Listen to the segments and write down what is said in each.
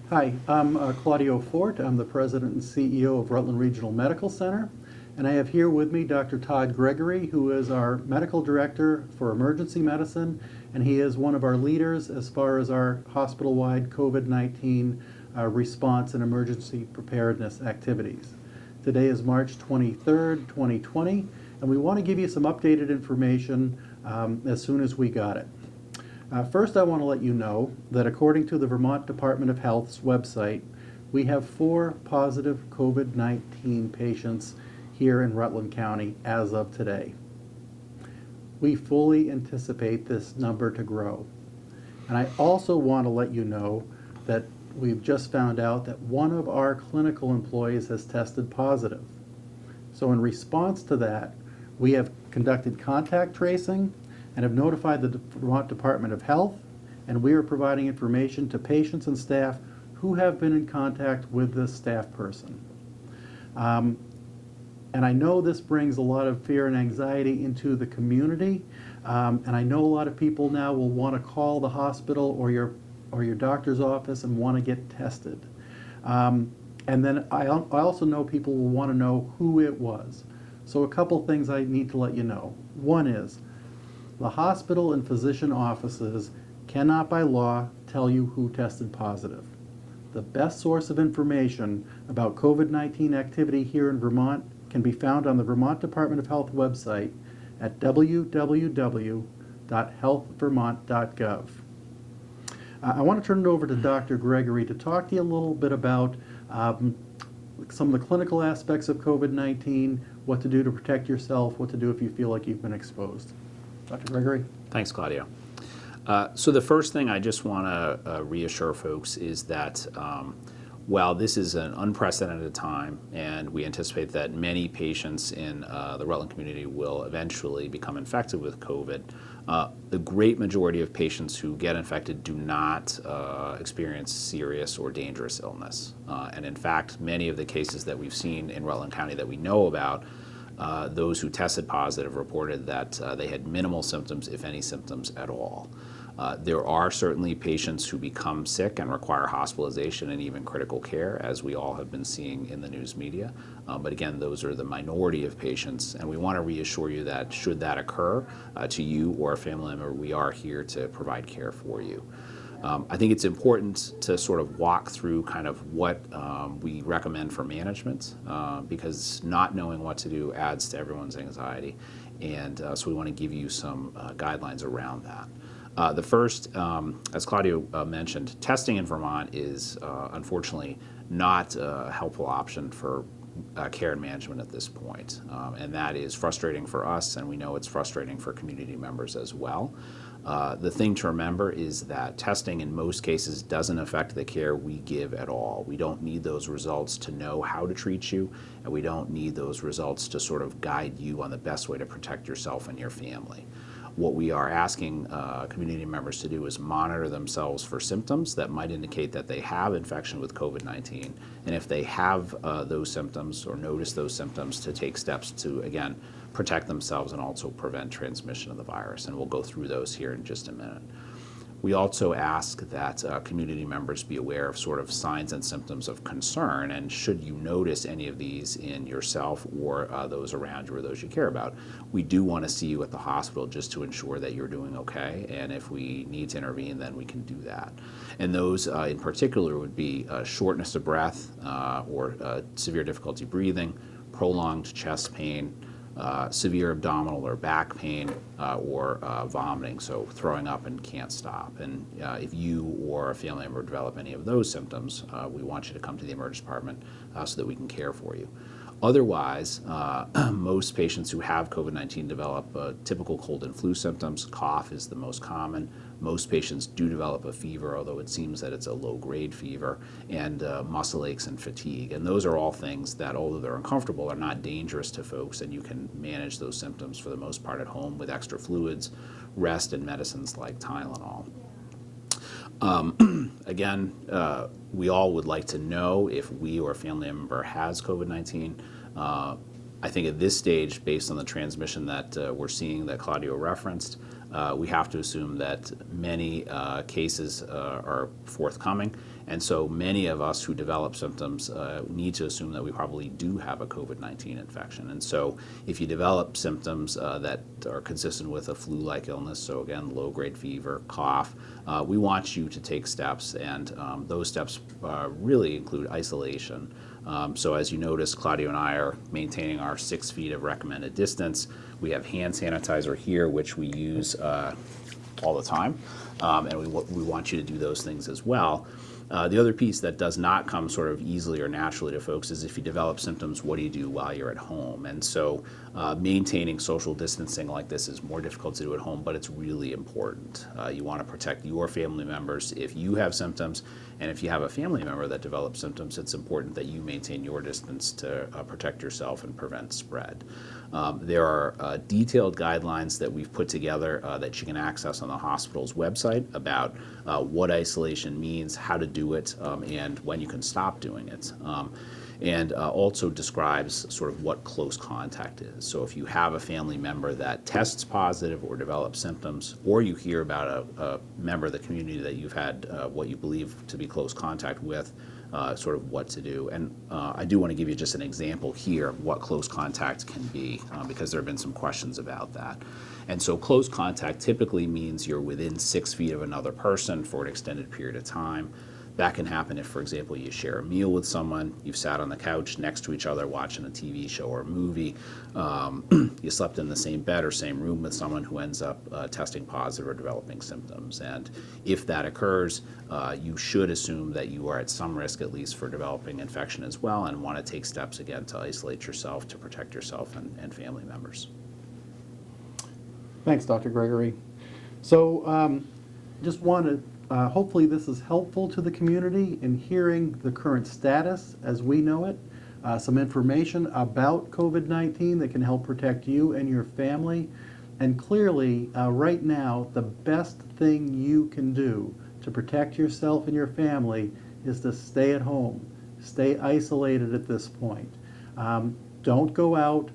Hi, I'm Claudio Fort. I'm the President and CEO of Rutland Regional Medical Center. And I have here with me Dr. Todd Gregory, who is our Medical Director for Emergency Medicine, and he is one of our leaders as far as our hospital-wide COVID-19 response and emergency preparedness activities. Today is March 23rd, 2020, and we want to give you some updated information as soon as we got it. First, I want to let you know that according to the Vermont Department of Health's website, we have 4 positive COVID-19 patients here in Rutland County as of today. We fully anticipate this number to grow. And I also want to let you know that we've just found out that one of our clinical employees has tested positive. So in response to that, we have conducted contact tracing and have notified the Vermont Department of Health, and we are providing information to patients and staff who have been in contact with this staff person. And I know this brings a lot of fear and anxiety into the community, and I know a lot of people now will want to call the hospital or your doctor's office and want to get tested. And then I also know people will want to know who it was. So a couple things I need to let you know. One is, the hospital and physician offices cannot by law tell you who tested positive. The best source of information about COVID-19 activity here in Vermont can be found on the Vermont Department of Health website at www.healthvermont.gov. I want to turn it over to Dr. Gregory to talk to you a little bit about some of the clinical aspects of COVID-19, what to do to protect yourself, what to do if you feel like you've been exposed. Dr. Gregory? Thanks, Claudio. So the first thing I just want to reassure folks is that while this is an unprecedented time and we anticipate that many patients in the Rutland community will eventually become infected with COVID, the great majority of patients who get infected do not experience serious or dangerous illness. And in fact, many of the cases that we've seen in Rutland County that we know about, those who tested positive reported that they had minimal symptoms, if any symptoms at all. There are certainly patients who become sick and require hospitalization and even critical care, as we all have been seeing in the news media. But again, those are the minority of patients, and we want to reassure you that should that occur to you or a family member, we are here to provide care for you. I think it's important to sort of walk through kind of what we recommend for management, because not knowing what to do adds to everyone's anxiety, and so we want to give you some guidelines around that. The first, as Claudio mentioned, testing in Vermont is unfortunately not a helpful option for care and management at this point, and that is frustrating for us, and we know it's frustrating for community members as well. The thing to remember is that testing in most cases doesn't affect the care we give at all. We don't need those results to know how to treat you, and we don't need those results to sort of guide you on the best way to protect yourself and your family. What we are asking community members to do is monitor themselves for symptoms that might indicate that they have infection with COVID-19, and if they have those symptoms or notice those symptoms, to take steps to, again, protect themselves and also prevent transmission of the virus, and we'll go through those here in just a minute. We also ask that community members be aware of sort of signs and symptoms of concern, and should you notice any of these in yourself or those around you or those you care about, we do want to see you at the hospital just to ensure that you're doing okay, and if we need to intervene, then we can do that. And those in particular would be shortness of breath or severe difficulty breathing, prolonged chest pain, severe abdominal or back pain, or vomiting, so throwing up and can't stop. And if you or a family member develop any of those symptoms, we want you to come to the emergency department so that we can care for you. Otherwise, most patients who have COVID-19 develop typical cold and flu symptoms. Cough is the most common. Most patients do develop a fever, although it seems that it's a low-grade fever, and muscle aches and fatigue. And those are all things that, although they're uncomfortable, are not dangerous to folks, and you can manage those symptoms for the most part at home with extra fluids, rest, and medicines like Tylenol. Again, we all would like to know if we or a family member has COVID-19. I think at this stage, based on the transmission that we're seeing that Claudio referenced, we have to assume that many cases are forthcoming. And so many of us who develop symptoms need to assume that we probably do have a COVID-19 infection. And so if you develop symptoms that are consistent with a flu-like illness, so again, low-grade fever, cough, we want you to take steps, and those steps really include isolation. So as you notice, Claudio and I are maintaining our 6 feet of recommended distance. We have hand sanitizer here, which we use all the time, and we want you to do those things as well. The other piece that does not come sort of easily or naturally to folks is if you develop symptoms, what do you do while you're at home? And so maintaining social distancing like this is more difficult to do at home, but it's really important. You want to protect your family members if you have symptoms, and if you have a family member that develops symptoms, it's important that you maintain your distance to protect yourself and prevent spread. There are detailed guidelines that we've put together that you can access on the hospital's website about what isolation means, how to do it, and when you can stop doing it. And also describes sort of what close contact is. So if you have a family member that tests positive or develops symptoms, or you hear about a member of the community that you've had what you believe to be close contact with, sort of what to do. And I do want to give you just an example here of what close contact can be, because there have been some questions about that. And so close contact typically means you're within 6 feet of another person for an extended period of time. That can happen if, for example, you share a meal with someone, you've sat on the couch next to each other watching a TV show or a movie, you slept in the same bed or same room with someone who ends up testing positive or developing symptoms. And if that occurs, you should assume that you are at some risk at least for developing infection as well, and want to take steps again to isolate yourself to protect yourself and family members. Thanks, Dr. Gregory. So just want to hopefully this is helpful to the community in hearing the current status as we know it, some information about COVID-19 that can help protect you and your family. And clearly, right now, the best thing you can do to protect yourself and your family is to stay at home, stay isolated at this point. Don't go out.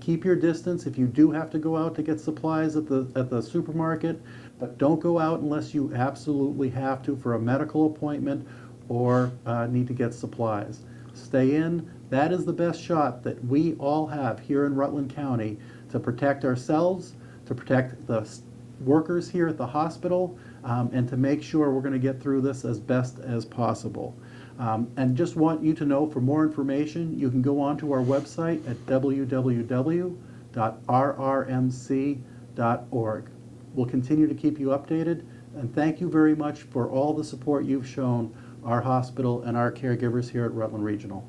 Keep your distance if you do have to go out to get supplies at the supermarket, but don't go out unless you absolutely have to for a medical appointment or need to get supplies. Stay in. That is the best shot that we all have here in Rutland County to protect ourselves, to protect the workers here at the hospital, and to make sure we're going to get through this as best as possible. And just want you to know, for more information, you can go onto our website at www.rrmc.org. We'll continue to keep you updated, and thank you very much for all the support you've shown our hospital and our caregivers here at Rutland Regional.